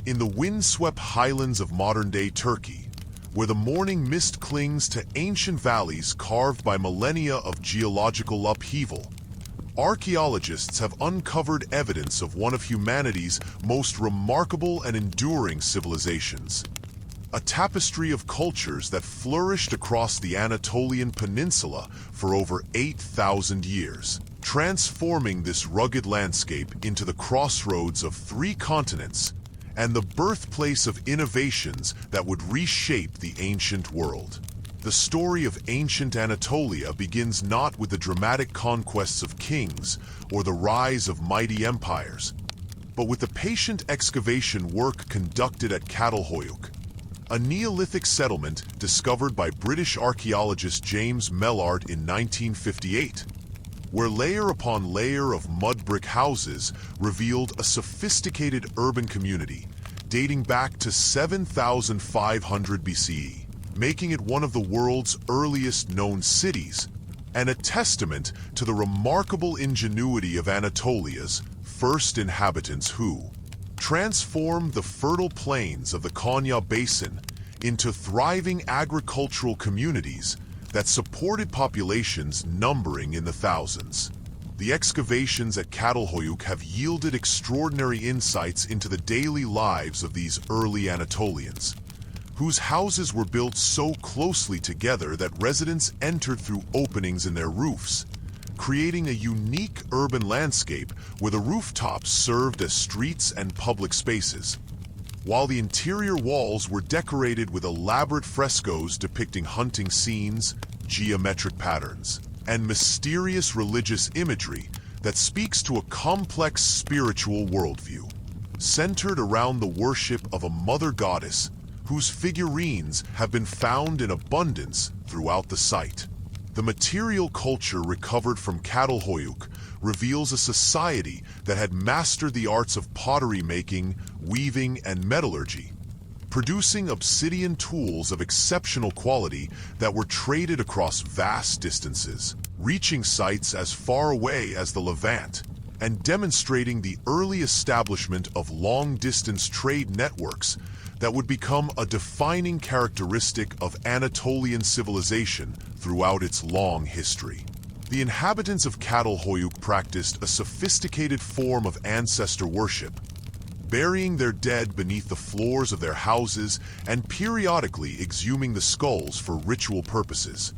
In the windswept highlands of modern-day Turkey, where the morning mist clings to ancient valleys carved by millennia of geological upheaval, archaeologists have uncovered evidence of one of humanity's most remarkable and enduring civilizations. A tapestry of cultures that flourished across the Anatolian peninsula for over 8,000 years, transforming this rugged landscape into the crossroads of 3 continents and the birthplace of innovations that would reshape the ancient world. The story of ancient Anatolia begins not with the dramatic conquests of kings or the rise of mighty empires, but with the patient excavation work conducted at Çatalhöyük, a Neolithic settlement discovered by British archaeologist James Mellard in 1958, where layer upon layer of mud brick houses revealed a sophisticated urban community dating back to 7,500 BCE, making it one of the world's earliest known cities, and a testament to the remarkable ingenuity of Anatolia's first inhabitants who transformed the fertile plains of the Konya Basin into thriving agricultural communities that supported populations numbering in the thousands. The excavations at Çatalhöyük have yielded extraordinary insights into the daily lives of these early Anatolians, whose houses were built so closely together that residents entered through openings in their roofs, creating a unique urban landscape where the rooftops served as streets and public spaces, while the interior walls were decorated with elaborate frescoes depicting hunting scenes, geometric patterns, and mysterious religious imagery that speaks to a complex spiritual worldview, centered around the worship of a mother goddess whose figurines have been found in abundance throughout the site. The material culture recovered from Çatalhöyük reveals a society that had mastered the arts of pottery making, weaving, and metallurgy, producing obsidian tools of exceptional quality that were traded across vast distances, reaching sites as far away as the Levant, and demonstrating the early establishment of long-distance trade networks that would become a defining characteristic of Anatolian civilization throughout its long history. The inhabitants of Çatalhöyük practiced a sophisticated form of ancestor worship, burying their dead beneath the floors of their houses and periodically exhuming the skulls for ritual purposes,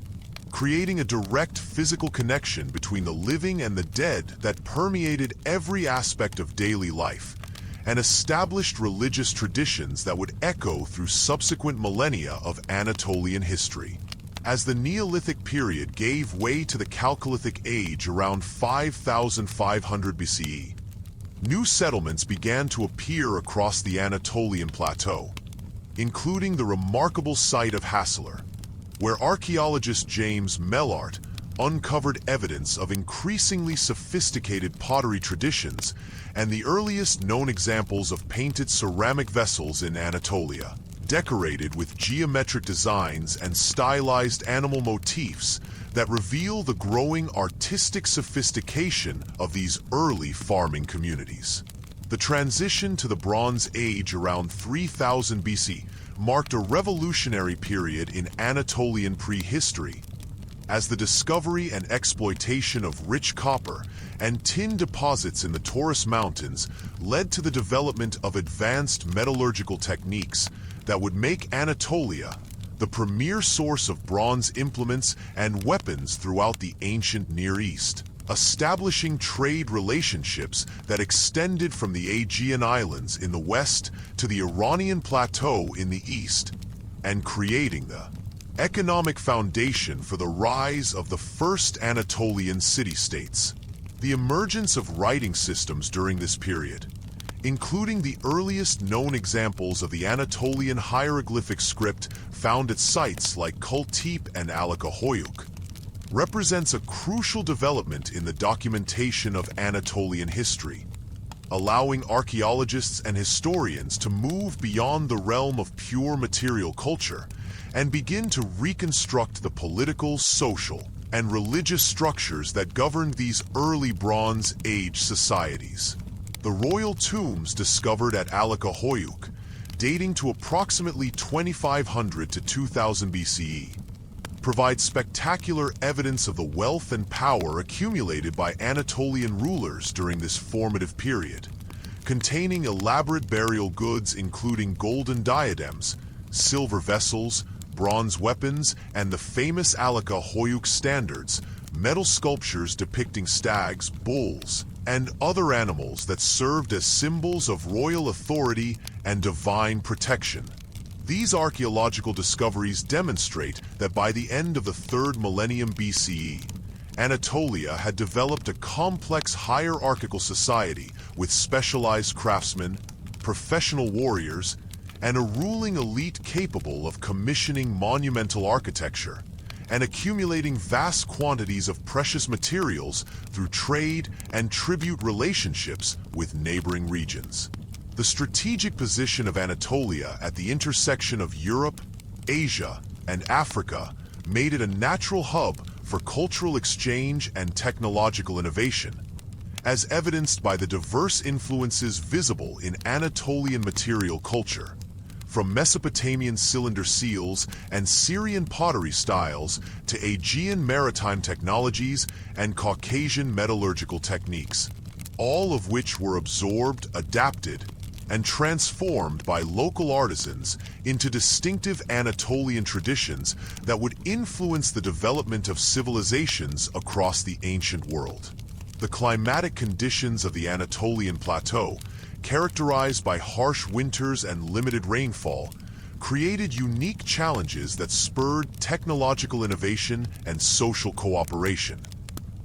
creating a direct physical connection between the living and the dead that permeated every aspect of daily life, and established religious traditions that would echo through subsequent millennia of Anatolian history. As the Neolithic period gave way to the Chalcolithic age around 5,500 BCE, new settlements began to appear across the Anatolian plateau, including the remarkable site of Hasseler, where archaeologist James Mellard uncovered evidence of increasingly sophisticated pottery traditions and the earliest known examples of painted ceramic vessels in Anatolia, decorated with geometric designs and stylized animal motifs that reveal the growing artistic sophistication of these early farming communities. The transition to the Bronze Age around 3000 BC marked a revolutionary period in Anatolian prehistory, as the discovery and exploitation of rich copper and tin deposits in the Taurus Mountains led to the development of advanced metallurgical techniques that would make Anatolia the premier source of bronze implements and weapons throughout the ancient Near East, establishing trade relationships that extended from the Aegean Islands in the west to the Iranian Plateau in the east, and creating the economic foundation for the rise of the first Anatolian city-states. The emergence of writing systems during this period, including the earliest known examples of the Anatolian hieroglyphic script found at sites like Kultepe and Çatalhöyük, represents a crucial development in the documentation of Anatolian history, allowing archaeologists and historians to move beyond the realm of pure material culture and begin to reconstruct the political, social, and religious structures that governed these early Bronze Age societies. The royal tombs discovered at Çatalhöyük dating to approximately 2500 to 2000 BCE, provide spectacular evidence of the wealth and power accumulated by Anatolian rulers during this formative period, containing elaborate burial goods including golden diadems, silver vessels, bronze weapons, and the famous catalhoyuk standards, metal sculptures depicting stags, bulls, and other animals that served as symbols of royal authority and divine protection. These archaeological discoveries demonstrate that by the end of the 3rd millennium BCE, Anatolia had developed a complex hierarchical society with specialized craftsmen, professional warriors, and a ruling elite capable of commissioning monumental architecture and accumulating vast quantities of precious materials through trade and tribute relationships with neighboring regions. The strategic position of Anatolia at the intersection of Europe, Asia, and Africa made it a natural hub for cultural exchange and technological innovation, as evidenced by the diverse influences visible in Anatolian material culture, from Mesopotamian cylinder seals and Syrian pottery styles to Aegean maritime technologies and Caucasian metallurgical techniques, all of which were absorbed, adapted, and transformed by local artisans into distinctive Anatolian traditions that would influence the development of civilizations across the ancient world. The climatic conditions of the Anatolian plateau, characterized by harsh winters and limited rainfall, created unique challenges that spurred technological innovation and social cooperation,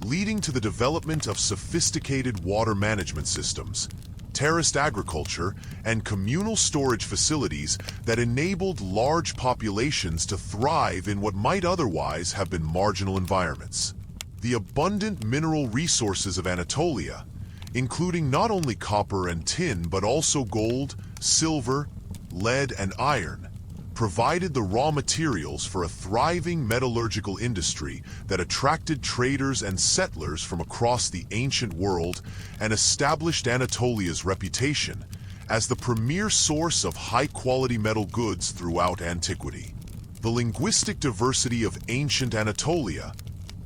leading to the development of sophisticated water management systems, terraced agriculture, and communal storage facilities that enabled large populations to thrive in what might otherwise have been marginal environments. The abundant mineral resources of Anatolia, including not only copper and tin but also gold, silver, lead, and iron, provided the raw materials for a thriving metallurgical industry that attracted traders and settlers from across the ancient world and established Anatolia's reputation as the premier source of high-quality metal goods throughout antiquity. The linguistic diversity of ancient Anatolia,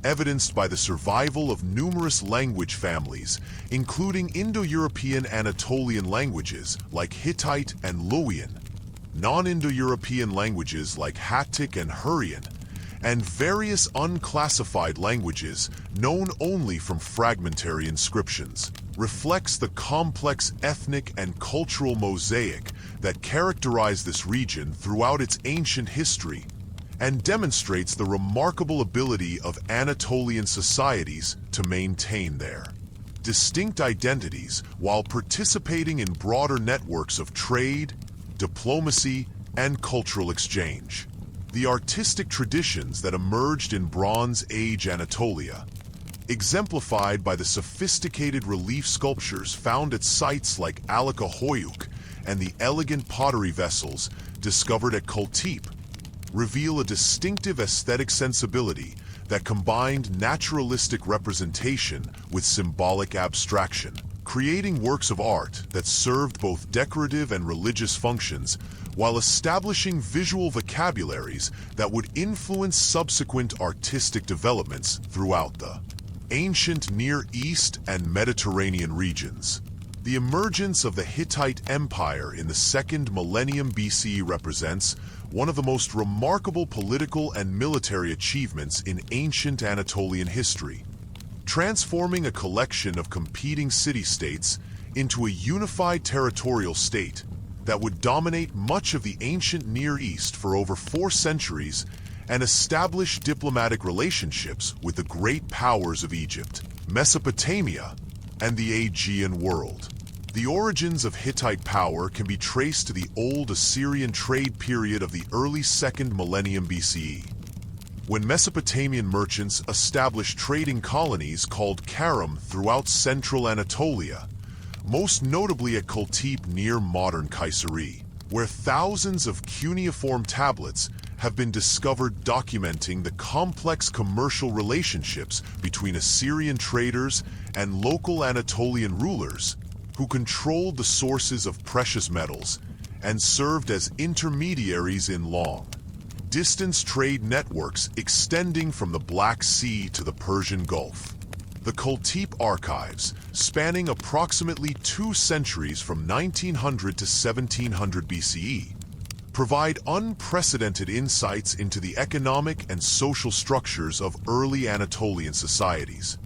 evidenced by the survival of numerous language families, including Indo-European Anatolian languages like Hittite and Luwian, non-Indo-European languages like Hattic and Hurrian, and various unclassified languages known only from fragmentary inscriptions, reflects the complex ethnic and cultural mosaic that characterized this region throughout its ancient history and demonstrates the remarkable ability of Anatolian societies to maintain their distinct identities while participating in broader networks of trade, diplomacy, and cultural exchange. The artistic traditions that emerged in Bronze Age Anatolia, exemplified by the sophisticated relief sculptures found at sites like catalhoyuk and the elegant pottery vessels discovered at Kultepe, reveal a distinctive aesthetic sensibility that combined naturalistic representation with symbolic abstraction, creating works of art that served both decorative and religious functions while establishing visual vocabularies that would influence subsequent artistic developments throughout the ancient Near East and Mediterranean regions. The emergence of the Hittite Empire in the 2nd millennium BCE represents one of the most remarkable political and military achievements in ancient Anatolian history, transforming a collection of competing city-states into a unified territorial state that would dominate much of the ancient Near East for over 4 centuries and establish diplomatic relationships with the great powers of Egypt, Mesopotamia, and the Aegean world. The origins of Hittite power can be traced to the Old Assyrian trade period of the early 2nd millennium BCE, when Mesopotamian merchants established trading colonies called Karam throughout central Anatolia, most notably at Kultepe near modern Kayseri, where thousands of cuneiform tablets have been discovered documenting the complex commercial relationships between Assyrian traders and local Anatolian rulers who controlled the sources of precious metals and served as intermediaries in long, distance trade networks extending from the Black Sea to the Persian Gulf. The Kultepe archives, spanning approximately 2 centuries from 1900 to 1700 BCE, provide unprecedented insights into the economic and social structures of early Anatolian societies,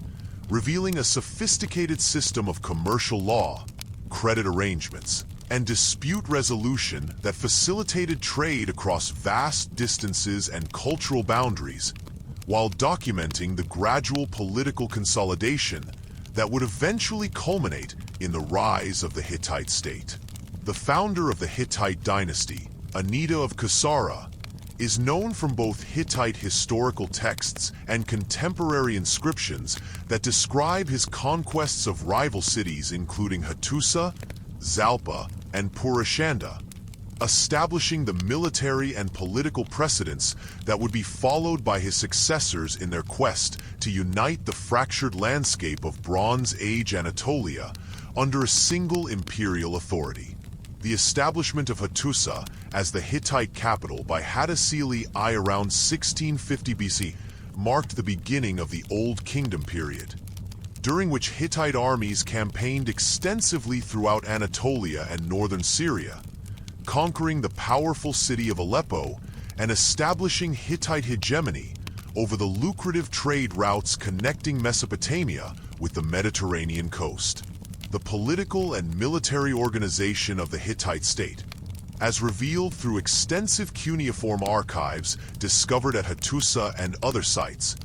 revealing a sophisticated system of commercial law, credit arrangements, and dispute resolution that facilitated trade across vast distances and cultural boundaries, while documenting the gradual political consolidation that would eventually culminate in the rise of the Hittite state. The founder of the Hittite dynasty, Anita of Kusara, is known from both Hittite historical texts and contemporary inscriptions that describe his conquests of rival cities including Hattusa, Zalpa, and Purashanda, establishing the military and political precedents that would be followed by his successors in their quest to unite the fractured landscape of Bronze Age Anatolia under a single imperial authority. The establishment of Hattusa as the Hittite capital by Hattusili I around 1650 BC marked the beginning of the Old Kingdom period, during which Hittite armies campaigned extensively throughout Anatolia and northern Syria, conquering the powerful city of Aleppo and establishing Hittite hegemony over the lucrative trade routes connecting Mesopotamia with the Mediterranean coast. The political and military organization of the Hittite state, as revealed through extensive cuneiform archives discovered at Hattusa and other sites,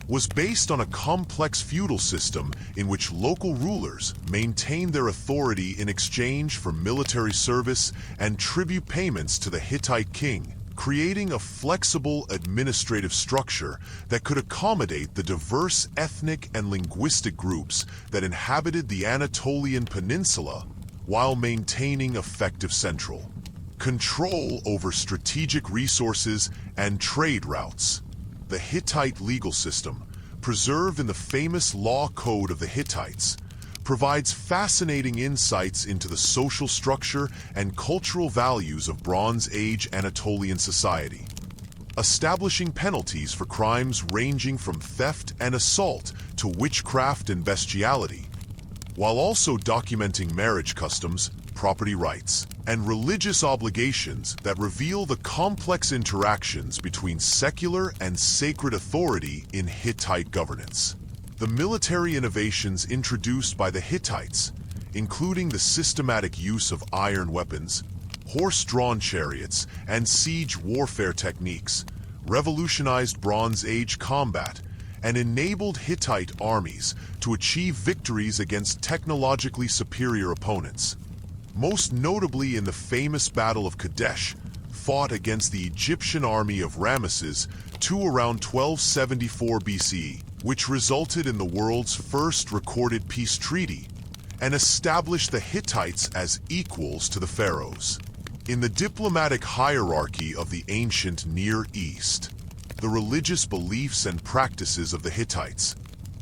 was based on a complex feudal system in which local rulers maintained their authority in exchange for military service and tribute payments to the Hittite king, creating a flexible administrative structure that could accommodate the diverse ethnic and linguistic groups that inhabited the Anatolian peninsula while maintaining effective central control over strategic resources and trade routes. The Hittite legal system, preserved in the famous Law Code of the Hittites, provides fascinating insights into the social structure and cultural values of Bronze Age Anatolian society, establishing penalties for crimes ranging from theft and assault to witchcraft and bestiality, while also documenting marriage customs, property rights, and religious obligations that reveal the complex interactions between secular and sacred authority in Hittite governance. The military innovations introduced by the Hittites, including the systematic use of iron weapons, horse-drawn chariots, and siege warfare techniques, revolutionized Bronze Age combat and enabled Hittite armies to achieve victories against technologically superior opponents, most notably in the famous Battle of Kadesh, fought against the Egyptian army of Ramesses II around 1274 BCE, which resulted in the world's first recorded peace treaty and established the Hittites as equals to the pharaohs. In the diplomatic hierarchy of the ancient Near East, the religious beliefs and practices of the Hittites,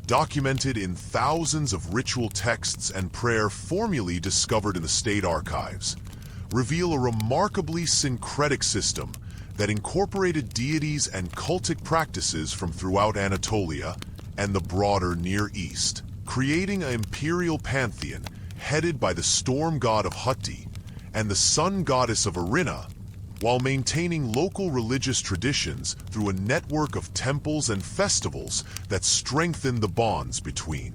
documented in thousands of ritual texts and prayer formulae discovered in the state archives, reveal a remarkably syncretic system that incorporated deities and cultic practices from throughout Anatolia and the broader Near East, creating an imperial pantheon headed by the storm god of Hutti and the sun goddess of Arina, while maintaining local religious traditions through a network of temples and festivals that strengthen the bonds between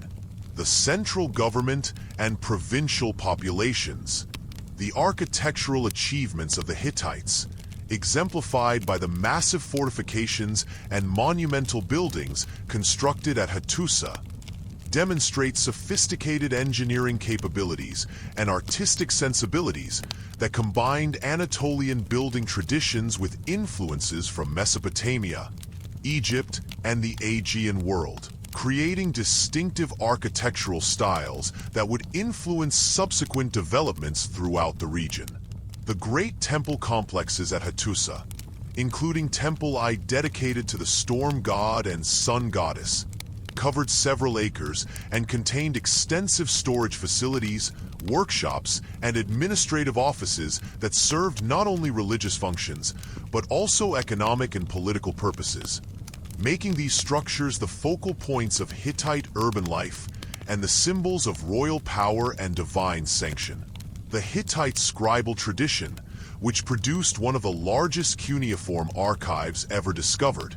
the central government and provincial populations. The architectural achievements of the Hittites, exemplified by the massive fortifications and monumental buildings constructed at Hattusa, demonstrate sophisticated engineering capabilities and artistic sensibilities that combined Anatolian building traditions with influences from Mesopotamia, Egypt, and the Aegean world, creating distinctive architectural styles that would influence subsequent developments throughout the region. The great temple complexes at Hattusa, including Temple I dedicated to the storm god and sun goddess, covered several acres and contained extensive storage facilities, workshops, and administrative offices that served not only religious functions, but also economic and political purposes, making these structures the focal points of Hittite urban life and the symbols of royal power and divine sanction. The Hittite scribal tradition, which produced one of the largest cuneiform archives ever discovered,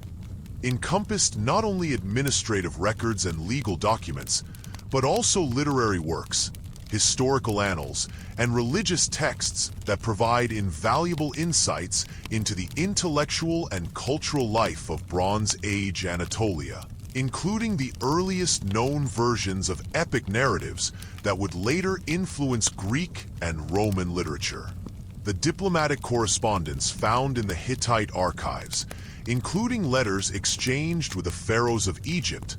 encompassed not only administrative records and legal documents, but also literary works, historical annals, and religious texts that provide invaluable insights into the intellectual and cultural life of Bronze Age Anatolia, including the earliest known versions of epic narratives that would later influence Greek and Roman literature. The diplomatic correspondence found in the Hittite archives, including letters exchanged with the pharaohs of Egypt,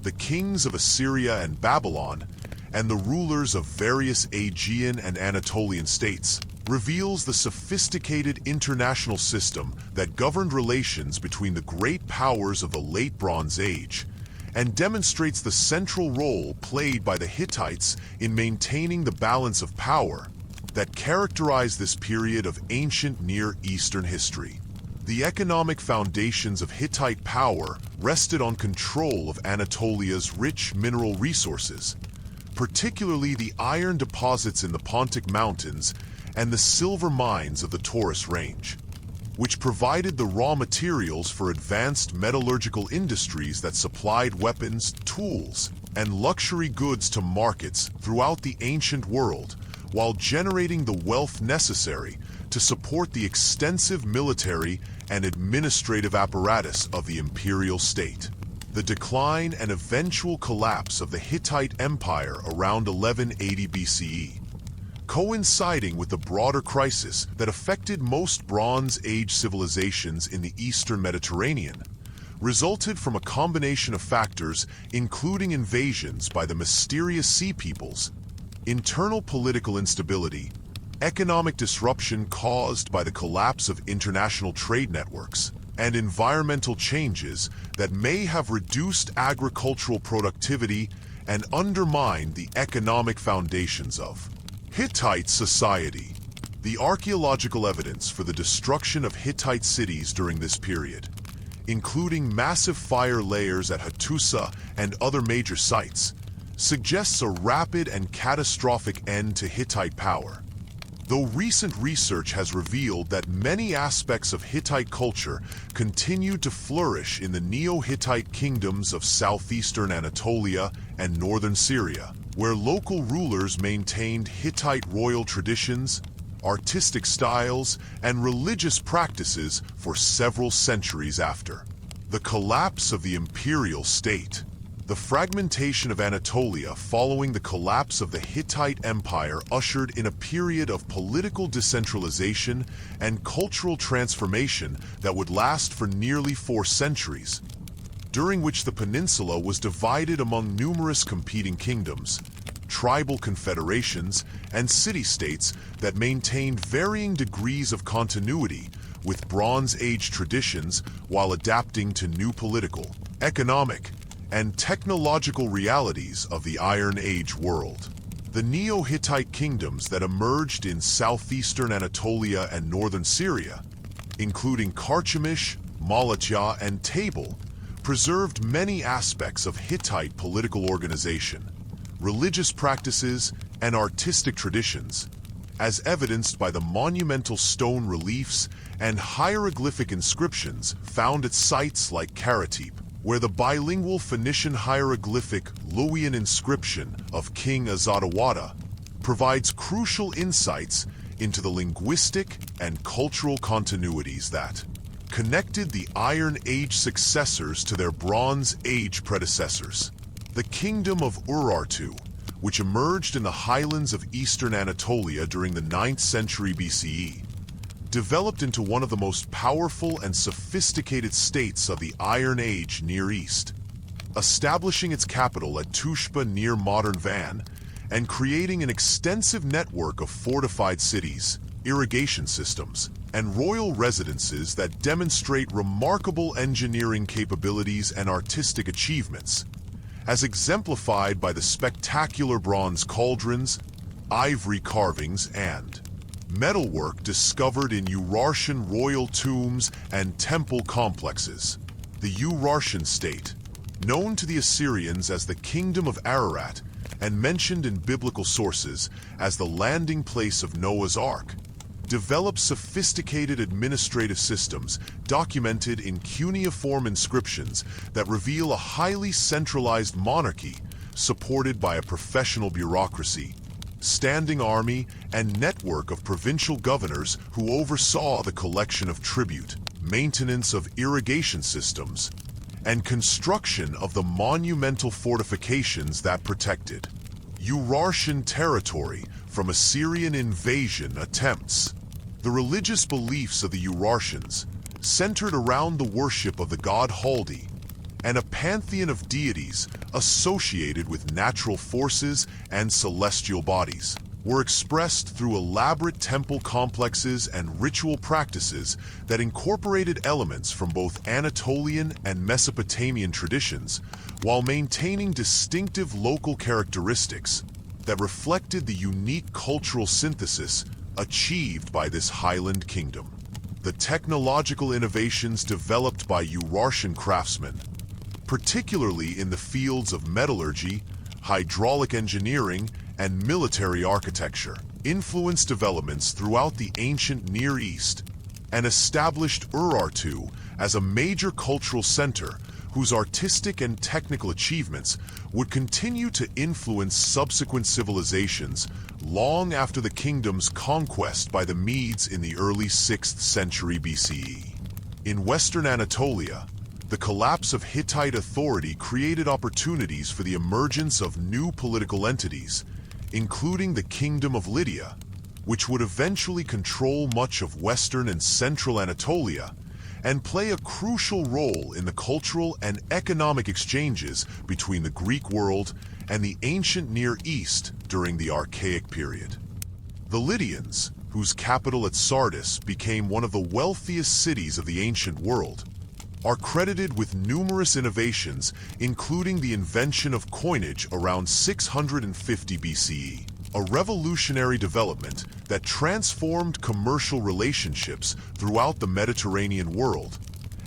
the kings of Assyria and Babylon, and the rulers of various Aegean and Anatolian states, reveals the sophisticated international system that governed relations between the great powers of the Late Bronze Age, and demonstrates the central role played by the Hittites in maintaining the balance of power that characterized this period of ancient Near Eastern history. The economic foundations of Hittite power rested on control of Anatolia's rich mineral resources, particularly the iron deposits in the Pontic Mountains and the silver mines of the Taurus Range, which provided the raw materials for advanced metallurgical industries that supplied weapons, tools, and luxury goods to markets throughout the ancient world, while generating the wealth necessary to support the extensive military and administrative apparatus of the imperial state. The decline and eventual collapse of the Hittite Empire around 1180 BCE, coinciding with the broader crisis that affected most Bronze Age civilizations in the Eastern Mediterranean, resulted from a combination of factors including invasions by the mysterious Sea Peoples, internal political instability, economic disruption caused by the collapse of international trade networks, and environmental changes that may have reduced agricultural productivity and undermined the economic foundations of Hittite society. The archaeological evidence for the destruction of Hittite cities during this period, including massive fire layers at Hattusa and other major sites, suggests a rapid and catastrophic end to Hittite power. Though recent research has revealed that many aspects of Hittite culture continued to flourish in the Neo-Hittite kingdoms of southeastern Anatolia and northern Syria, where local rulers maintained Hittite royal traditions, artistic styles, and religious practices for several centuries after the collapse of the imperial state. The fragmentation of Anatolia following the collapse of the Hittite Empire ushered in a period of political decentralization and cultural transformation that would last for nearly 4 centuries, during which the peninsula was divided among numerous competing kingdoms, tribal confederations, and city-states that maintained varying degrees of continuity with Bronze Age traditions while adapting to new political, economic, and technological realities of the Iron Age world. The Neo-Hittite kingdoms that emerged in southeastern Anatolia and northern Syria, including Carchemish, Malatya, and Table, preserved many aspects of Hittite political organization, religious practices, and artistic traditions, as evidenced by the monumental stone reliefs and hieroglyphic inscriptions found at sites like Karatepe, where the bilingual Phoenician hieroglyphic Luwian inscription of King Azadawada provides crucial insights into the linguistic and cultural continuities that connected the Iron Age successors to their Bronze Age predecessors. The kingdom of Urartu, which emerged in the highlands of eastern Anatolia during the 9th century BCE, developed into one of the most powerful and sophisticated states of the Iron Age Near East, establishing its capital at Tushpa near modern Van, and creating an extensive network of fortified cities, irrigation systems, and royal residences that demonstrate remarkable engineering capabilities and artistic achievements, as exemplified by the spectacular bronze cauldrons, ivory carvings, and metalwork discovered in Urartian royal tombs and temple complexes. The Urartian state, known to the Assyrians as the Kingdom of Ararat and mentioned in biblical sources as the landing place of Noah's Ark, developed sophisticated administrative systems documented in cuneiform inscriptions that reveal a highly centralized monarchy supported by a professional bureaucracy, standing army, and network of provincial governors who oversaw the collection of tribute, maintenance of irrigation systems, and construction of the monumental fortifications that protected Urartian territory from Assyrian invasion attempts. The religious beliefs of the Urartians centered around the worship of the god Haldi and a pantheon of deities associated with natural forces and celestial bodies, were expressed through elaborate temple complexes and ritual practices that incorporated elements from both Anatolian and Mesopotamian traditions while maintaining distinctive local characteristics that reflected the unique cultural synthesis achieved by this highland kingdom. The technological innovations developed by Urartian craftsmen, particularly in the fields of metallurgy, hydraulic engineering, and military architecture, influenced developments throughout the ancient Near East and established Urartu as a major cultural center whose artistic and technical achievements would continue to influence subsequent civilizations long after the kingdom's conquest by the Medes in the early 6th century BCE. In Western Anatolia, the collapse of Hittite authority created opportunities for the emergence of new political entities, including the Kingdom of Lydia, which would eventually control much of Western and Central Anatolia and play a crucial role in the cultural and economic exchanges between the Greek world and the ancient Near East during the Archaic period. The Lydians, whose capital at Sardis became one of the wealthiest cities of the ancient world, are credited with numerous innovations, including the invention of coinage around 650 BCE, a revolutionary development that transformed commercial relationships throughout the Mediterranean world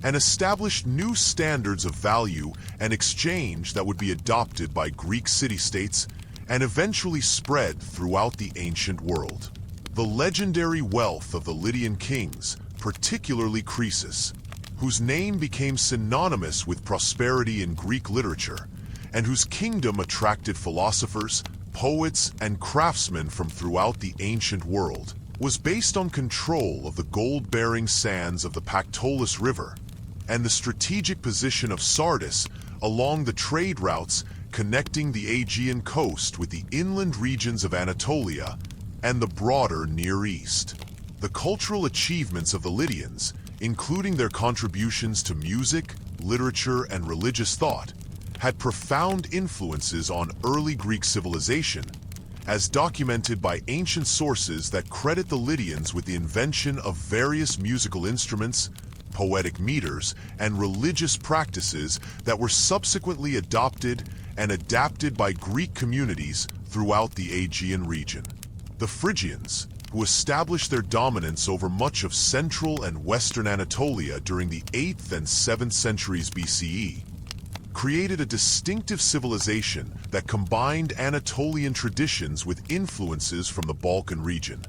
and established new standards of value and exchange that would be adopted by Greek city-states and eventually spread throughout the ancient world. The legendary wealth of the Lydian kings, particularly Croesus, whose name became synonymous with prosperity in Greek literature, and whose kingdom attracted philosophers, poets, and craftsmen from throughout the ancient world, was based on control of the gold-bearing sands of the Pactolus River and the strategic position of Sardis along the trade routes connecting the Aegean coast with the inland regions of Anatolia and the broader Near East. The cultural achievements of the Lydians, including their contributions to music, literature, and religious thought, had profound influences on early Greek civilization, as documented by ancient sources that credit the Lydians with the invention of various musical instruments, poetic meters, and religious practices that were subsequently adopted and adapted by Greek communities throughout the Aegean region. The Phrygians, who established their dominance over much of central and western Anatolia during the 8th and 7th centuries BCE, created a distinctive civilization that combined Anatolian traditions with influences from the Balkan region,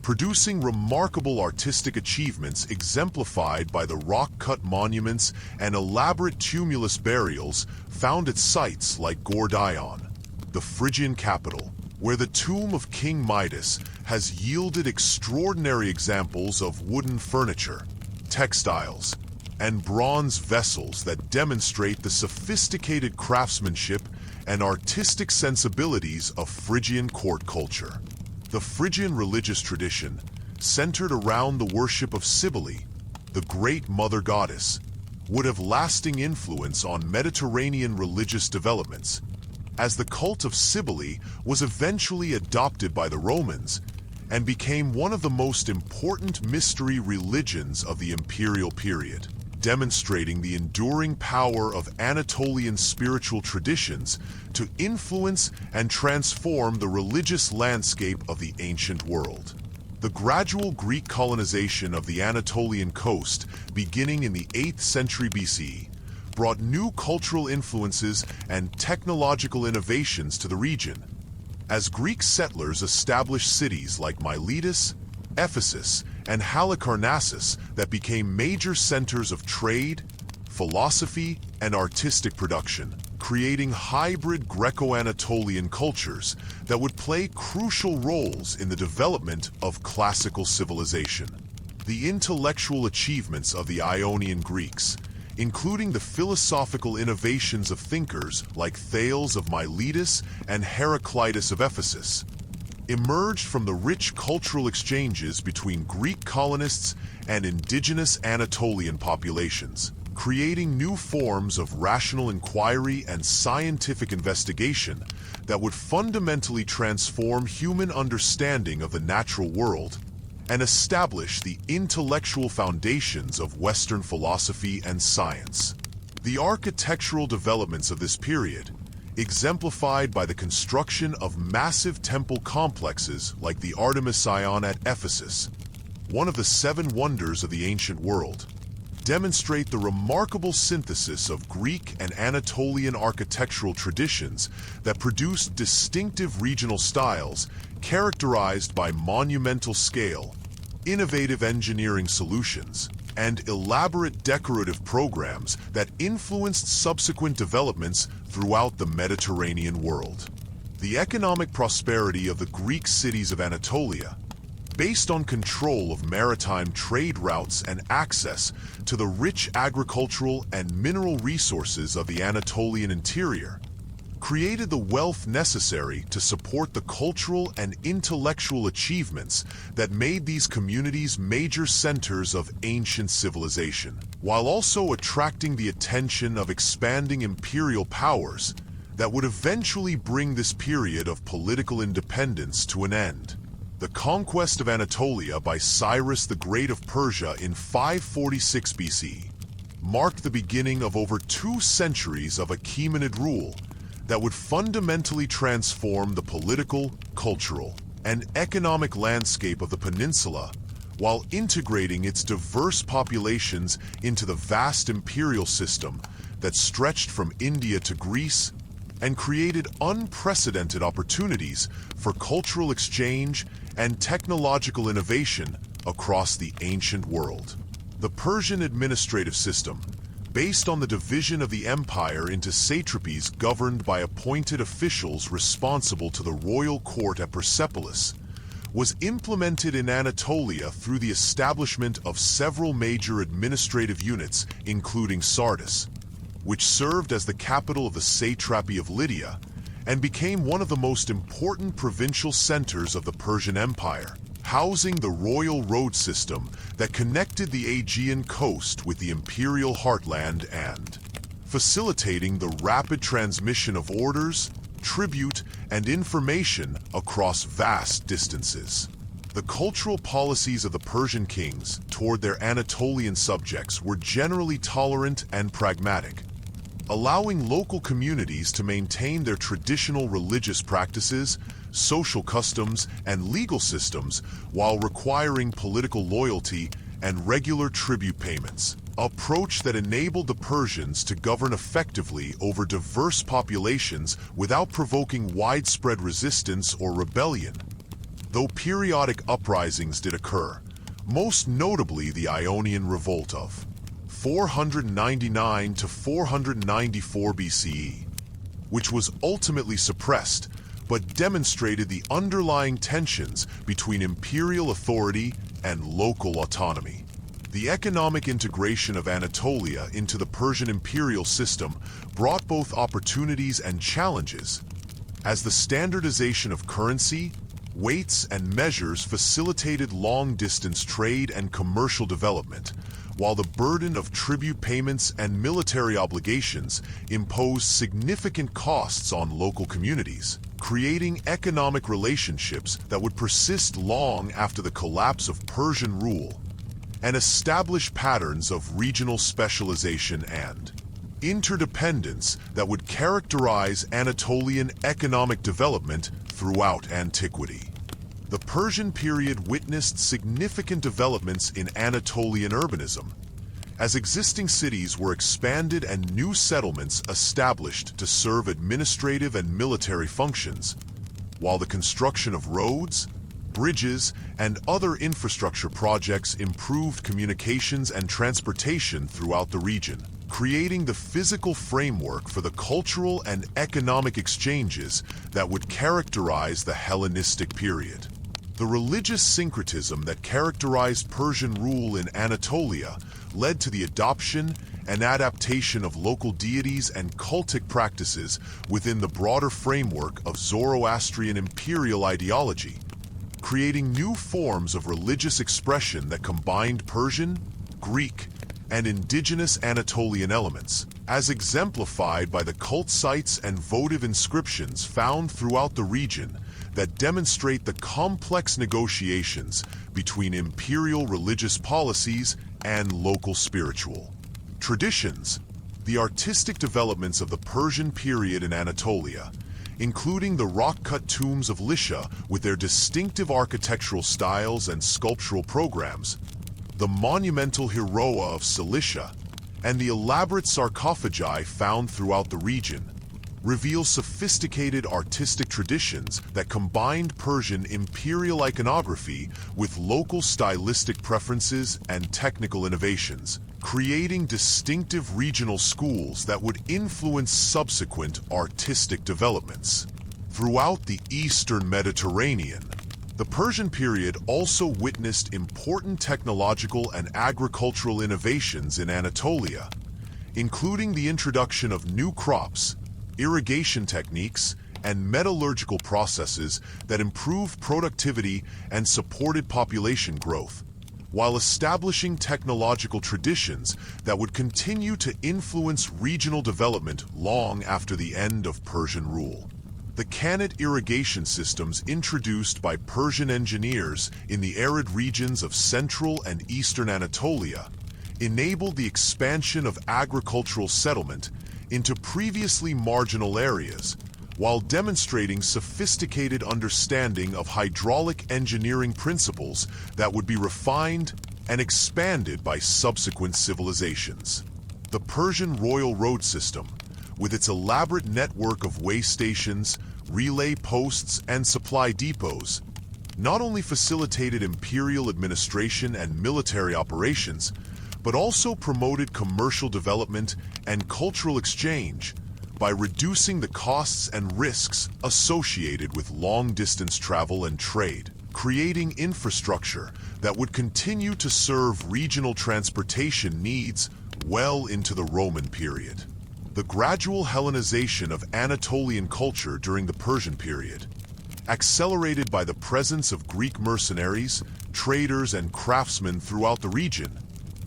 producing remarkable artistic achievements exemplified by the rock-cut monuments and elaborate tumulus burials found at sites like Gordion, the Phrygian capital, where the tomb of King Midas has yielded extraordinary examples of wooden furniture, textiles, and bronze vessels that demonstrate the sophisticated craftsmanship and artistic sensibilities of Phrygian court culture. The Phrygian religious tradition centered around the worship of Cybele, the great mother goddess, would have lasting influence on Mediterranean religious developments, as the cult of Cybele was eventually adopted by the Romans and became one of the most important mystery religions of the imperial period. demonstrating the enduring power of Anatolian spiritual traditions to influence and transform the religious landscape of the ancient world. The gradual Greek colonization of the Anatolian coast, beginning in the 8th century BC, brought new cultural influences and technological innovations to the region. As Greek settlers established cities like Miletus, Ephesus, and Halicarnassus that became major centers of trade, philosophy, and artistic production, creating hybrid Greco-Anatolian cultures that would play crucial roles in the development of classical civilization. The intellectual achievements of the Ionian Greeks, including the philosophical innovations of thinkers like Thales of Miletus and Heraclitus of Ephesus, emerged from the rich cultural exchanges between Greek colonists and indigenous Anatolian populations, creating new forms of rational inquiry and scientific investigation that would fundamentally transform human understanding of the natural world and establish the intellectual foundations of Western philosophy and science. The architectural developments of this period, exemplified by the construction of massive temple complexes like the Artemision at Ephesus, one of the 7 wonders of the ancient world, demonstrate the remarkable synthesis of Greek and Anatolian architectural traditions that produced distinctive regional styles characterized by monumental scale, innovative engineering solutions, and elaborate decorative programs that influenced subsequent developments throughout the Mediterranean world. The economic prosperity of the Greek cities of Anatolia, based on control of maritime trade routes and access to the rich agricultural and mineral resources of the Anatolian interior, created the wealth necessary to support the cultural and intellectual achievements that made these communities major centers of ancient civilization, while also attracting the attention of expanding imperial powers that would eventually bring this period of political independence to an end. The conquest of Anatolia by Cyrus the Great of Persia in 546 BC marked the beginning of over 2 centuries of Achaemenid rule that would fundamentally transform the political, cultural, and economic landscape of the peninsula while integrating its diverse populations into the vast imperial system that stretched from India to Greece and created unprecedented opportunities for cultural exchange and technological innovation across the ancient world. The Persian administrative system, based on the division of the empire into satrapies governed by appointed officials responsible to the royal court at Persepolis, was implemented in Anatolia through the establishment of several major administrative units, including Sardis, which served as the capital of the satrapy of Lydia and became one of the most important provincial centers of the Persian Empire, housing the royal road system that connected the Aegean coast with the imperial heartland and facilitating the rapid transmission of orders, tribute, and information across vast distances. The cultural policies of the Persian kings toward their Anatolian subjects were generally tolerant and pragmatic, allowing local communities to maintain their traditional religious practices, social customs, and legal systems while requiring political loyalty and regular tribute payments, an approach that enabled the Persians to govern effectively over diverse populations without provoking widespread resistance or rebellion. Though periodic uprisings did occur, most notably the Ionian Revolt of 499 to 494 BCE, which was ultimately suppressed but demonstrated the underlying tensions between imperial authority and local autonomy. The economic integration of Anatolia into the Persian imperial system brought both opportunities and challenges, as the standardization of currency, weights, and measures facilitated long-distance trade and commercial development, while the burden of tribute payments and military obligations imposed significant costs on local communities, creating economic relationships that would persist long after the collapse of Persian rule. and establish patterns of regional specialization and interdependence that would characterize Anatolian economic development throughout antiquity. The Persian period witnessed significant developments in Anatolian urbanism, as existing cities were expanded and new settlements established to serve administrative and military functions, while the construction of roads, bridges, and other infrastructure projects improved communications and transportation throughout the region, creating the physical framework for the cultural and economic exchanges that would characterize the Hellenistic period. The religious syncretism that characterized Persian rule in Anatolia led to the adoption and adaptation of local deities and cultic practices within the broader framework of Zoroastrian imperial ideology, creating new forms of religious expression that combined Persian, Greek, and indigenous Anatolian elements, as exemplified by the cult sites and votive inscriptions found throughout the region that demonstrate the complex negotiations between imperial religious policies and local spiritual traditions. The artistic developments of the Persian period in Anatolia, including the rock-cut tombs of Lycia with their distinctive architectural styles and sculptural programs, the monumental Heroa of Cilicia, and the elaborate sarcophagi found throughout the region, reveal sophisticated artistic traditions that combined Persian imperial iconography with local stylistic preferences and technical innovations, creating distinctive regional schools that would influence subsequent artistic developments. Throughout the Eastern Mediterranean, the Persian period also witnessed important technological and agricultural innovations in Anatolia, including the introduction of new crops, irrigation techniques, and metallurgical processes that improved productivity and supported population growth, while establishing technological traditions that would continue to influence regional development long after the end of Persian rule. The cannet irrigation systems introduced by Persian engineers in the arid regions of central and eastern Anatolia enabled the expansion of agricultural settlement into previously marginal areas, while demonstrating sophisticated understanding of hydraulic engineering principles that would be refined and expanded by subsequent civilizations. The Persian royal road system, with its elaborate network of way stations, relay posts, and supply depots, not only facilitated imperial administration and military operations, but also promoted commercial development and cultural exchange by reducing the costs and risks associated with long-distance travel and trade, creating infrastructure that would continue to serve regional transportation needs well into the Roman period. The gradual Hellenization of Anatolian culture during the Persian period, accelerated by the presence of Greek mercenaries, traders, and craftsmen throughout the region,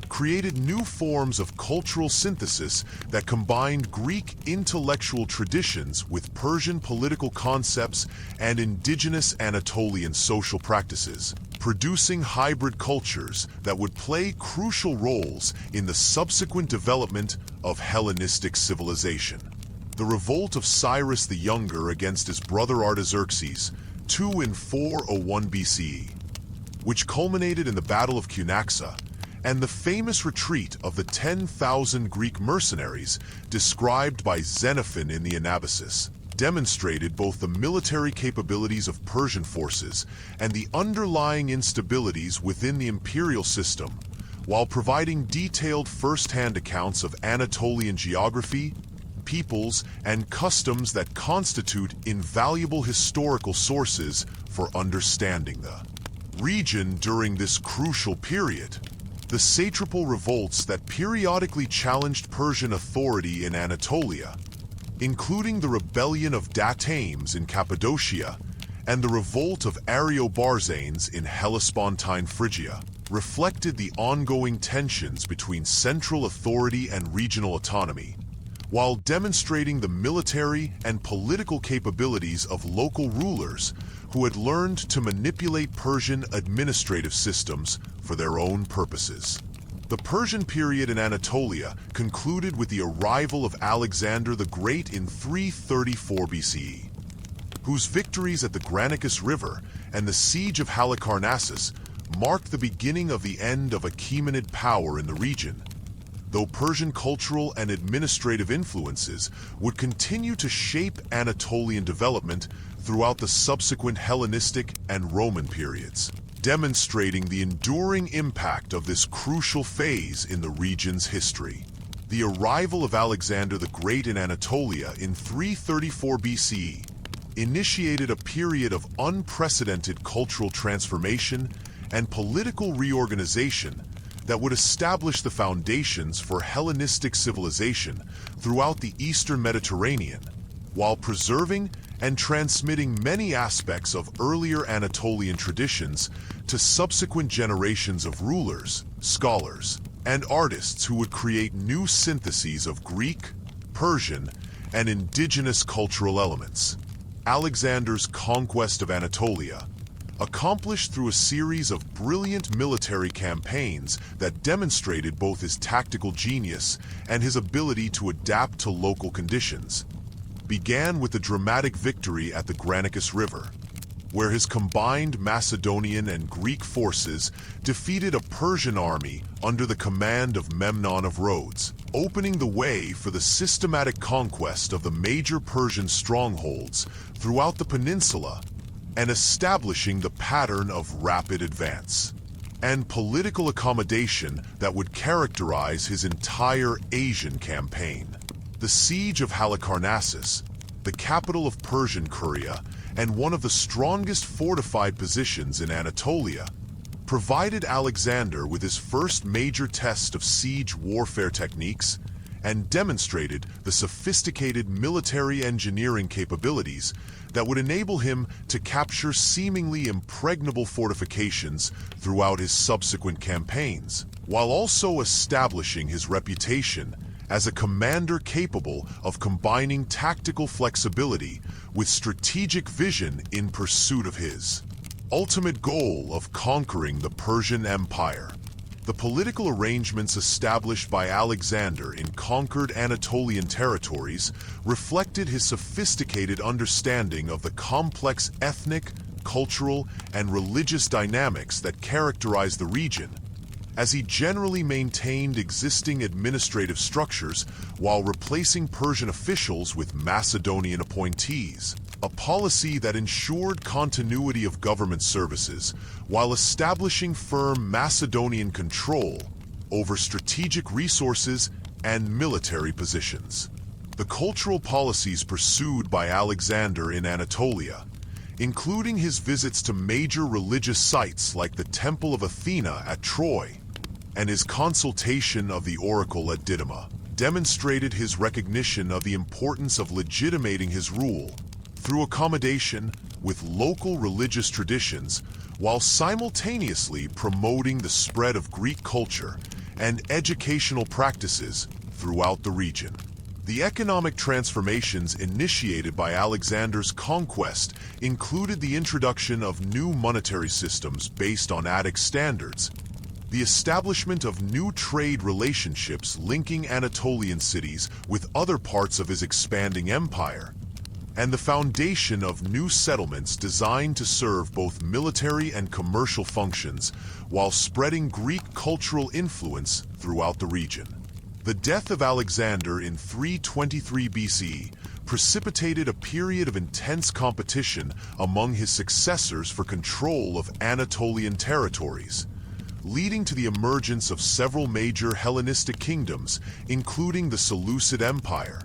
created new forms of cultural synthesis that combined Greek intellectual traditions with Persian political concepts and indigenous Anatolian social practices, producing hybrid cultures that would play crucial roles in the subsequent development of Hellenistic civilization. The revolt of Cyrus the Younger against his brother Artaxerxes, 2 in 401 BCE, which culminated in the Battle of Cunaxa, and the famous retreat of the 10,000 Greek mercenaries described by Xenophon in the Anabasis, demonstrated both the military capabilities of Persian forces and the underlying instabilities within the imperial system, while providing detailed first-hand accounts of Anatolian geography, peoples, and customs that constitute invaluable historical sources for understanding the region during this crucial period. The satrapal revolts that periodically challenged Persian authority in Anatolia, including the rebellion of Datames in Cappadocia and the revolt of Ariobarzanes in Hellespontine Phrygia, reflected the ongoing tensions between central authority and regional autonomy, while demonstrating the military and political capabilities of local rulers who had learned to manipulate Persian administrative systems for their own purposes. The Persian period in Anatolia concluded with the arrival of Alexander the Great in 334 BCE, whose victories at the Granicus River and the siege of Halicarnassus marked the beginning of the end of Achaemenid power in the region, though Persian cultural and administrative influences would continue to shape Anatolian development throughout the subsequent Hellenistic and Roman periods, demonstrating the enduring impact of this crucial phase in the region's history. The arrival of Alexander the Great in Anatolia in 334 BCE initiated a period of unprecedented cultural transformation and political reorganization that would establish the foundations for Hellenistic civilization throughout the Eastern Mediterranean, while preserving and transmitting many aspects of earlier Anatolian traditions to subsequent generations of rulers, scholars, and artists who would create new syntheses of Greek, Persian, and indigenous cultural elements. Alexander's conquest of Anatolia, accomplished through a series of brilliant military campaigns that demonstrated both his tactical genius and his ability to adapt to local conditions, began with the dramatic victory at the Granicus River, where his combined Macedonian and Greek forces defeated a Persian army under the command of Memnon of Rhodes, opening the way for the systematic conquest of the major Persian strongholds throughout the peninsula and establishing the pattern of rapid advance and political accommodation that would characterize his entire Asian campaign. The siege of Halicarnassus, the capital of Persian Curia and one of the strongest fortified positions in Anatolia, provided Alexander with his first major test of siege warfare techniques and demonstrated the sophisticated military engineering capabilities that would enable him to capture seemingly impregnable fortifications throughout his subsequent campaigns, while also establishing his reputation as a commander capable of combining tactical flexibility with strategic vision in pursuit of his ultimate goal of conquering the Persian Empire. The political arrangements established by Alexander in conquered Anatolian territories reflected his sophisticated understanding of the complex ethnic, cultural, and religious dynamics that characterize the region, as he generally maintained existing administrative structures while replacing Persian officials with Macedonian appointees, a policy that ensured continuity of government services while establishing firm Macedonian control over strategic resources and military positions. The cultural policies pursued by Alexander in Anatolia, including his visits to major religious sites like the Temple of Athena at Troy and his consultation of the oracle at Didyma, demonstrated his recognition of the importance of legitimating his rule through accommodation with local religious traditions while simultaneously promoting the spread of Greek culture and educational practices throughout the region. The economic transformations initiated by Alexander's conquest included the introduction of new monetary systems based on Attic standards, the establishment of new trade relationships linking Anatolian cities with other parts of his expanding empire, and the foundation of new settlements designed to serve both military and commercial functions while spreading Greek cultural influence throughout the region. The death of Alexander in 323 BCE precipitated a period of intense competition among his successors for control of Anatolian territories, leading to the emergence of several major Hellenistic kingdoms, including the Seleucid Empire,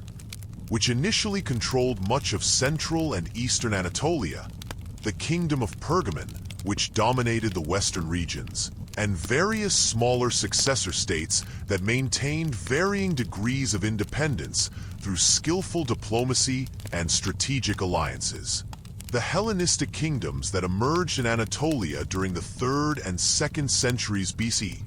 which initially controlled much of central and eastern Anatolia, the Kingdom of Pergamon, which dominated the western regions, and various smaller successor states that maintained varying degrees of independence through skillful diplomacy and strategic alliances. The Hellenistic kingdoms that emerged in Anatolia during the 3rd and 2nd centuries BC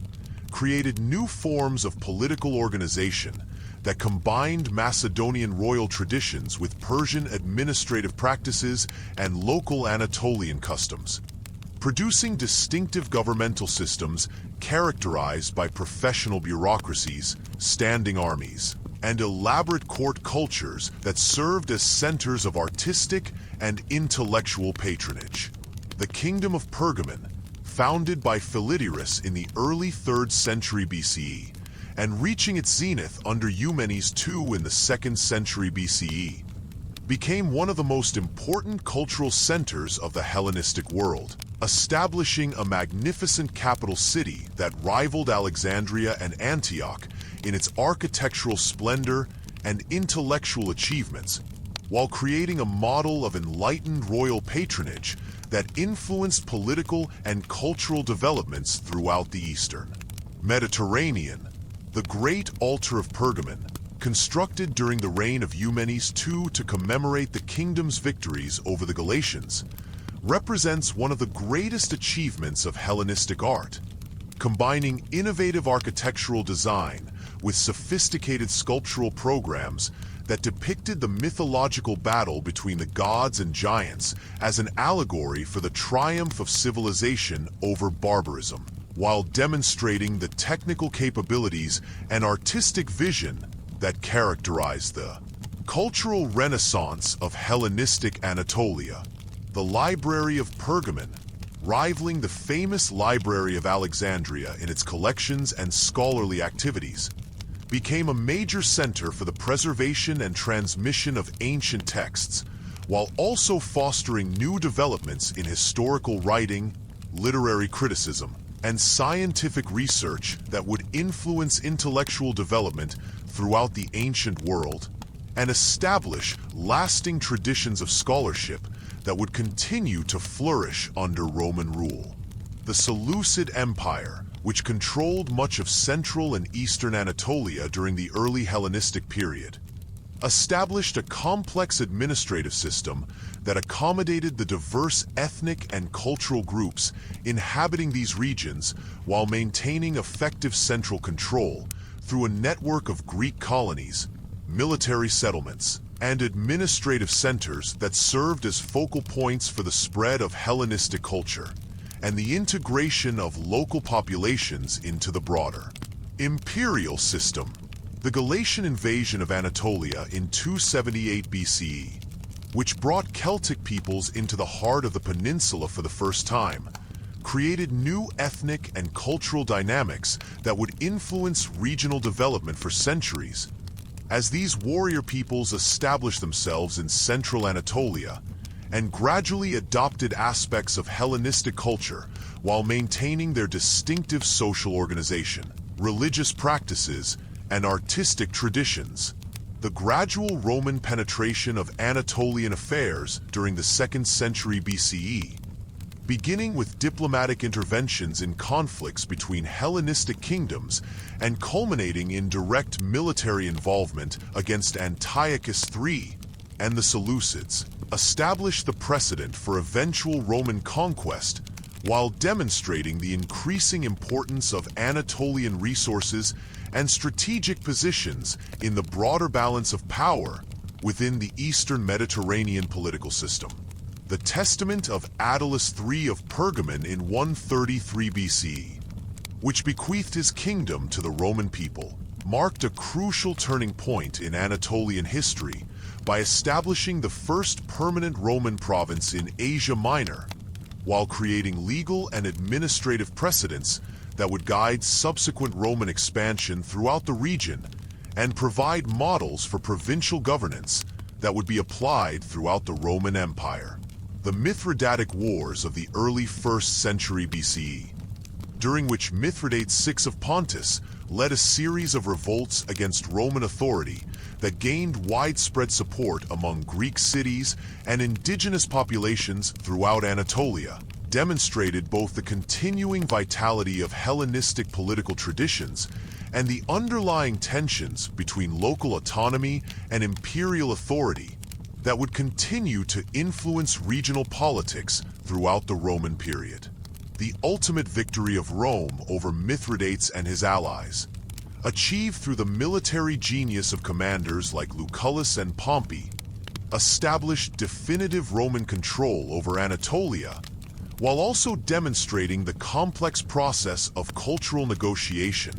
created new forms of political organization that combined Macedonian royal traditions with Persian administrative practices and local Anatolian customs, producing distinctive governmental systems characterized by professional bureaucracies, standing armies, and elaborate court cultures that served as centers of artistic and intellectual patronage. The Kingdom of Pergamon, founded by Philodemus in the early 3rd century BCE, and reaching its zenith under Eumenes II in the 2nd century BCE, became one of the most important cultural centers of the Hellenistic world, establishing a magnificent capital city that rivaled Alexandria and Antioch in its architectural splendor and intellectual achievements, while creating a model of enlightened royal patronage that influenced political and cultural developments throughout the Eastern Mediterranean. The Great Altar of Pergamon, constructed during the reign of Eumenes II to commemorate the kingdom's victories over the Galatians, represents one of the greatest achievements of Hellenistic art, combining innovative architectural design with sophisticated sculptural programs that depicted the mythological battle between the gods and giants as an allegory for the triumph of civilization over barbarism, while demonstrating the technical capabilities and artistic vision that characterized the cultural renaissance of Hellenistic Anatolia. The Library of Pergamon, rivaling the famous Library of Alexandria in its collections and scholarly activities, became a major center for the preservation and transmission of ancient texts, while also fostering new developments in historical writing, literary criticism, and scientific research that would influence intellectual development throughout the ancient world and establish lasting traditions of scholarship that would continue to flourish under Roman rule. The Seleucid Empire, which controlled much of central and eastern Anatolia during the early Hellenistic period, established a complex administrative system that accommodated the diverse ethnic and cultural groups inhabiting these regions while maintaining effective central control through a network of Greek colonies, military settlements, and administrative centers that served as focal points for the spread of Hellenistic culture and the integration of local populations into the broader imperial system. The Galatian invasion of Anatolia in 278 BCE, which brought Celtic peoples into the heart of the peninsula for the first time, created new ethnic and cultural dynamics that would influence regional development for centuries. As these warrior peoples established themselves in central Anatolia and gradually adopted aspects of Hellenistic culture while maintaining their distinctive social organization, religious practices, and artistic traditions. The gradual Roman penetration of Anatolian affairs during the 2nd century BCE, beginning with diplomatic interventions in conflicts between Hellenistic kingdoms and culminating in direct military involvement against Antiochus III and the Seleucids, established the precedent for eventual Roman conquest while demonstrating the increasing importance of Anatolian resources and strategic positions in the broader balance of power within the Eastern Mediterranean political system. The testament of Attalus III of Pergamon in 133 BCE, which bequeathed his kingdom to the Roman people, marked a crucial turning point in Anatolian history by establishing the first permanent Roman province in Asia Minor, while creating legal and administrative precedents that would guide subsequent Roman expansion throughout the region and provide models for provincial governance that would be applied throughout the Roman Empire. The Mithridatic Wars of the early 1st century BCE, during which Mithridates VI of Pontus led a series of revolts against Roman authority that gained widespread support among Greek cities and indigenous populations throughout Anatolia, demonstrated both the continuing vitality of Hellenistic political traditions and the underlying tensions between local autonomy and imperial authority that would continue to influence regional politics throughout the Roman period. The ultimate victory of Rome over Mithridates and his allies, achieved through the military genius of commanders like Lucullus and Pompey, established definitive Roman control over Anatolia, while also demonstrating the complex process of cultural negotiation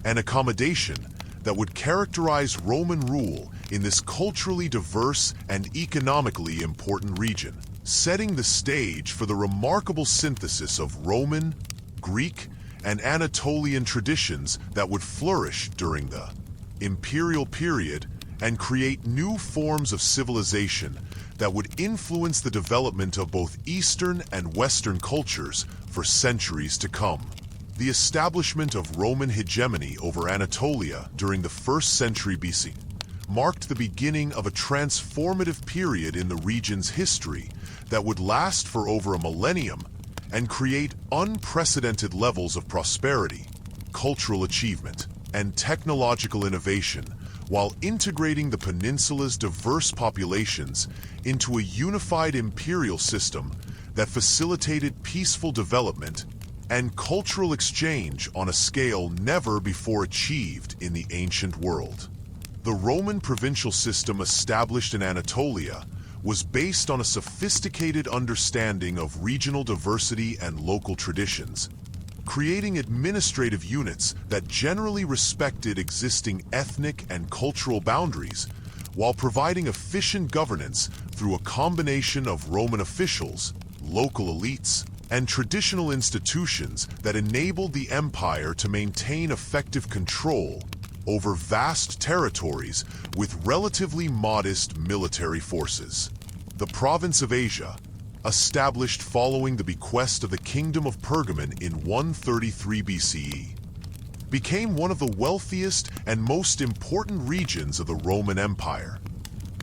and accommodation that would characterize Roman rule in this culturally diverse and economically important region, setting the stage for the remarkable synthesis of Roman, Greek, and Anatolian traditions that would flourish during the imperial period and create new forms of civilization that would influence the development of both Eastern and Western cultures for centuries to come. The establishment of Roman hegemony over Anatolia during the 1st century BC marked the beginning of a transformative period in the region's history that would last for over a millennium and create unprecedented levels of prosperity, cultural achievement, and technological innovation, while integrating the peninsula's diverse populations into a unified imperial system that facilitated peaceful development and cultural exchange on a scale never before achieved in the ancient world. The Roman provincial system established in Anatolia was based on a sophisticated understanding of regional diversity and local traditions, creating administrative units that generally respected existing ethnic and cultural boundaries, while providing efficient governance through a combination of Roman officials, local elites, and traditional institutions that enabled the empire to maintain effective control over vast territories with relatively modest military forces. The province of Asia, established following the bequest of the Kingdom of Pergamon in 133 BCE, became one of the wealthiest and most important regions of the Roman Empire,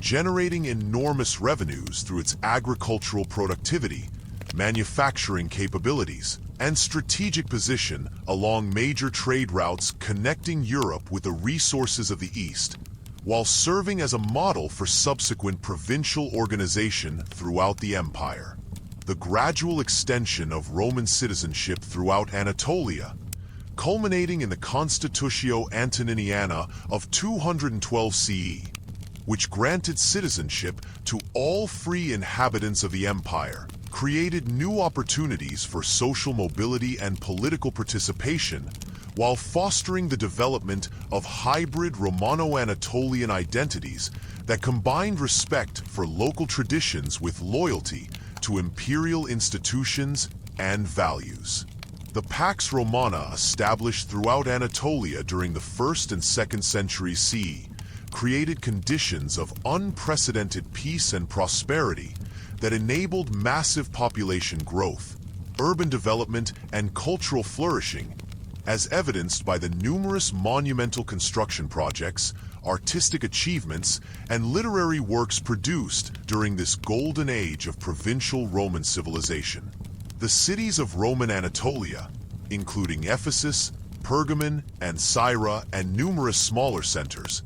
generating enormous revenues through its agricultural productivity, manufacturing capabilities, and strategic position along major trade routes connecting Europe with the resources of the East, while serving as a model for subsequent provincial organization throughout the empire. The gradual extension of Roman citizenship throughout Anatolia, culminating in the Constitutio Antoniniana of 212 CE, which granted citizenship to all free inhabitants of the empire, created new opportunities for social mobility and political participation, while fostering the development of hybrid Romano-Anatolian identities that combined respect for local traditions with loyalty to imperial institutions and values. The Pax Romana established throughout Anatolia during the 1st and 2nd centuries CE created conditions of unprecedented peace and prosperity that enabled massive population growth, urban development, and cultural flourishing, as evidenced by the numerous monumental construction projects, artistic achievements, and literary works produced during this golden age of provincial Roman civilization. The cities of Roman Anatolia, including Ephesus, Pergamon, and Syra, and numerous smaller centers,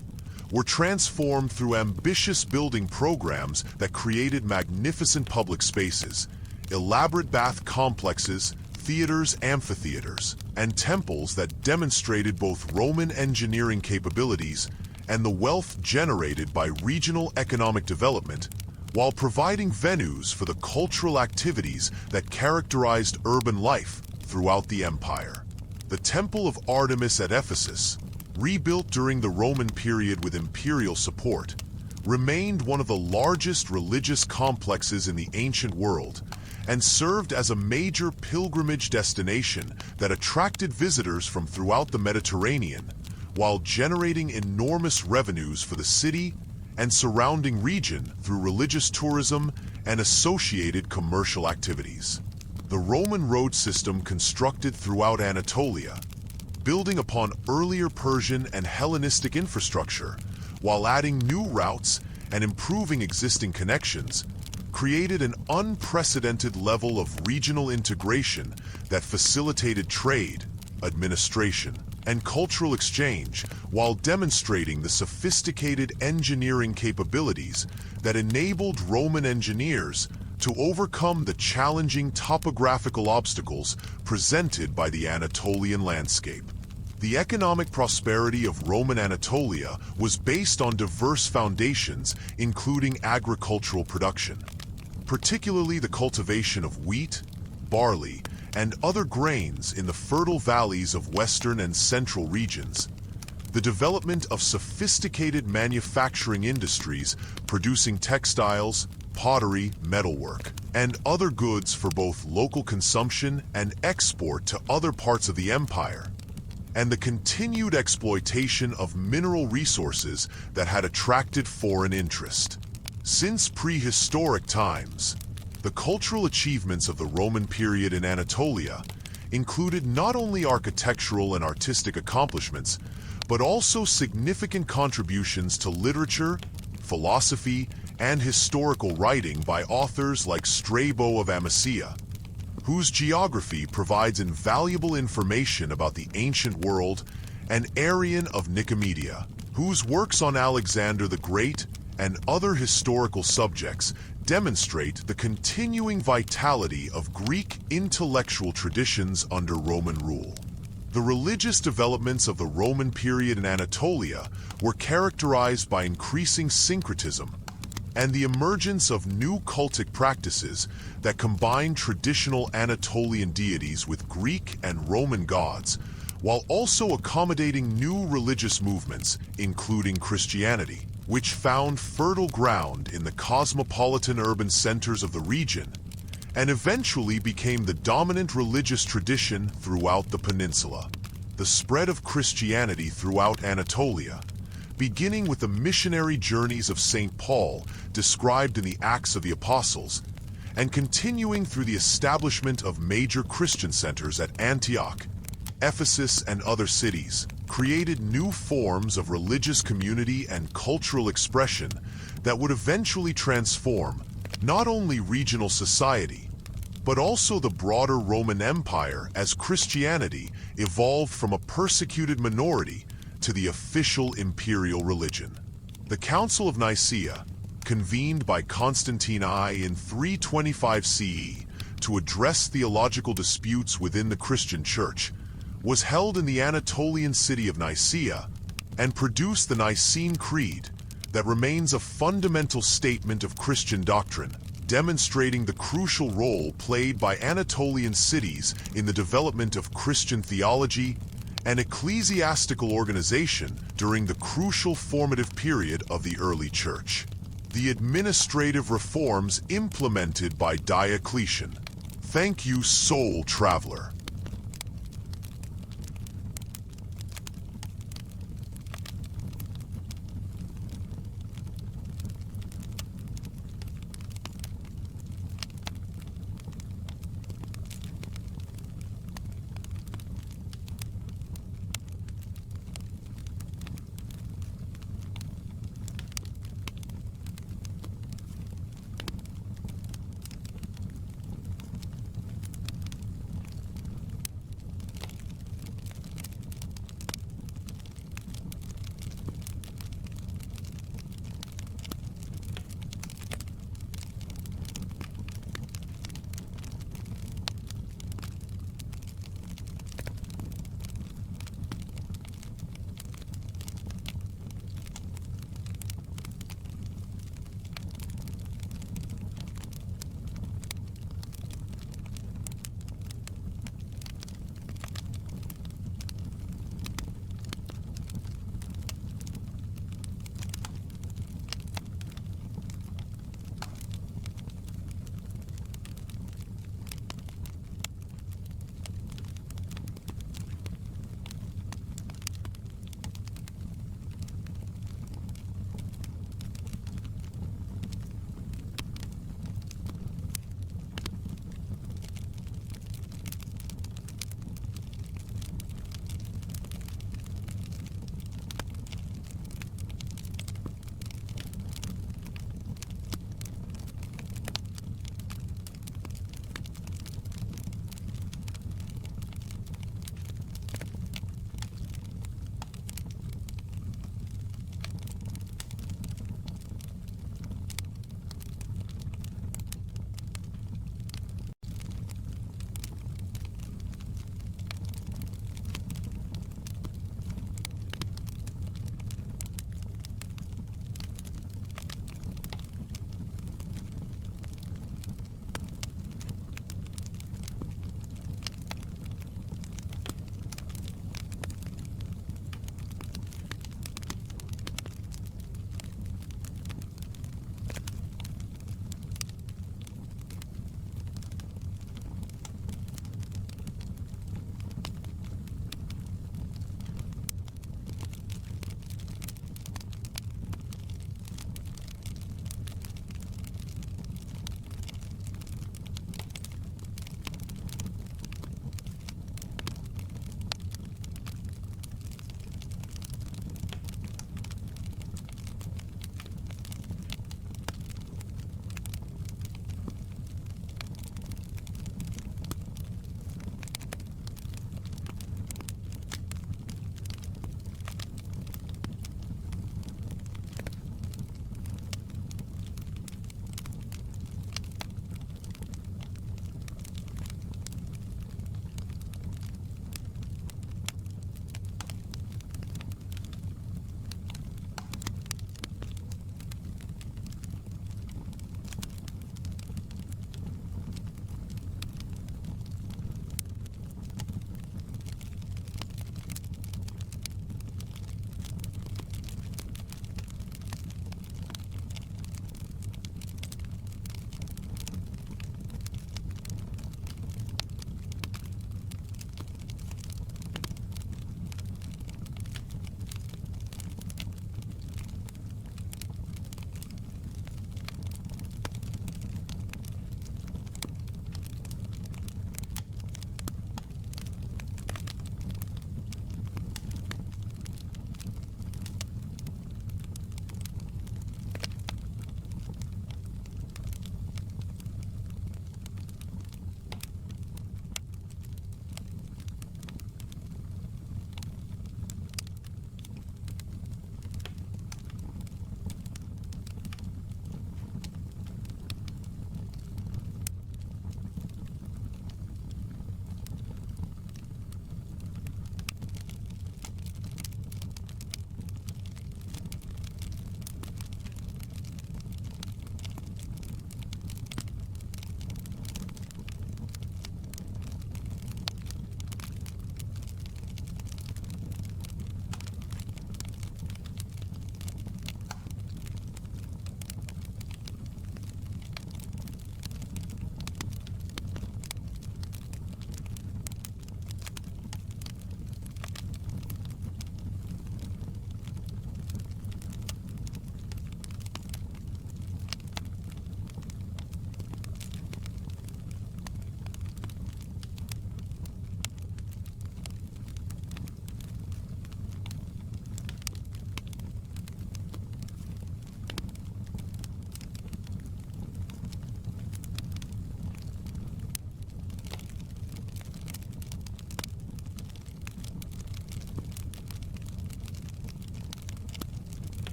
were transformed through ambitious building programs that created magnificent public spaces, elaborate bath complexes, theaters, amphitheaters, and temples that demonstrated both Roman engineering capabilities and the wealth generated by regional economic development, while providing venues for the cultural activities that characterized urban life throughout the empire. The Temple of Artemis at Ephesus, rebuilt during the Roman period with imperial support, remained one of the largest religious complexes in the ancient world and served as a major pilgrimage destination that attracted visitors from throughout the Mediterranean, while generating enormous revenues for the city and surrounding region through religious tourism and associated commercial activities. The Roman road system constructed throughout Anatolia, building upon earlier Persian and Hellenistic infrastructure, while adding new routes and improving existing connections, created an unprecedented level of regional integration that facilitated trade, administration, and cultural exchange, while demonstrating the sophisticated engineering capabilities that enabled Roman engineers to overcome the challenging topographical obstacles presented by the Anatolian landscape. The economic prosperity of Roman Anatolia was based on diverse foundations, including agricultural production, particularly the cultivation of wheat, barley, and other grains in the fertile valleys of western and central regions. The development of sophisticated manufacturing industries producing textiles, pottery, metalwork, and other goods for both local consumption and export to other parts of the empire, and the continued exploitation of mineral resources that had attracted foreign interest. Since prehistoric times, the cultural achievements of the Roman period in Anatolia included not only architectural and artistic accomplishments, but also significant contributions to literature, philosophy, and historical writing by authors like Strabo of Amasea, whose geography provides invaluable information about the ancient world, and Arrian of Nicomedia, whose works on Alexander the Great and other historical subjects demonstrate the continuing vitality of Greek intellectual traditions under Roman rule. The religious developments of the Roman period in Anatolia were characterized by increasing syncretism and the emergence of new cultic practices that combine traditional Anatolian deities with Greek and Roman gods, while also accommodating new religious movements, including Christianity, which found fertile ground in the cosmopolitan urban centers of the region and eventually became the dominant religious tradition throughout the peninsula. The spread of Christianity throughout Anatolia, beginning with the missionary journeys of St. Paul described in the Acts of the Apostles, and continuing through the establishment of major Christian centers at Antioch, Ephesus, and other cities, created new forms of religious community and cultural expression that would eventually transform not only regional society, but also the broader Roman Empire as Christianity evolved from a persecuted minority to the official imperial religion. The Council of Nicaea, convened by Constantine I in 325 CE to address theological disputes within the Christian Church, was held in the Anatolian city of Nicaea and produced the Nicene Creed that remains a fundamental statement of Christian doctrine, demonstrating the crucial role played by Anatolian cities in the development of Christian theology and ecclesiastical organization during the crucial formative period of the early church. The administrative reforms implemented by Diocletian. Thank you, soul traveler.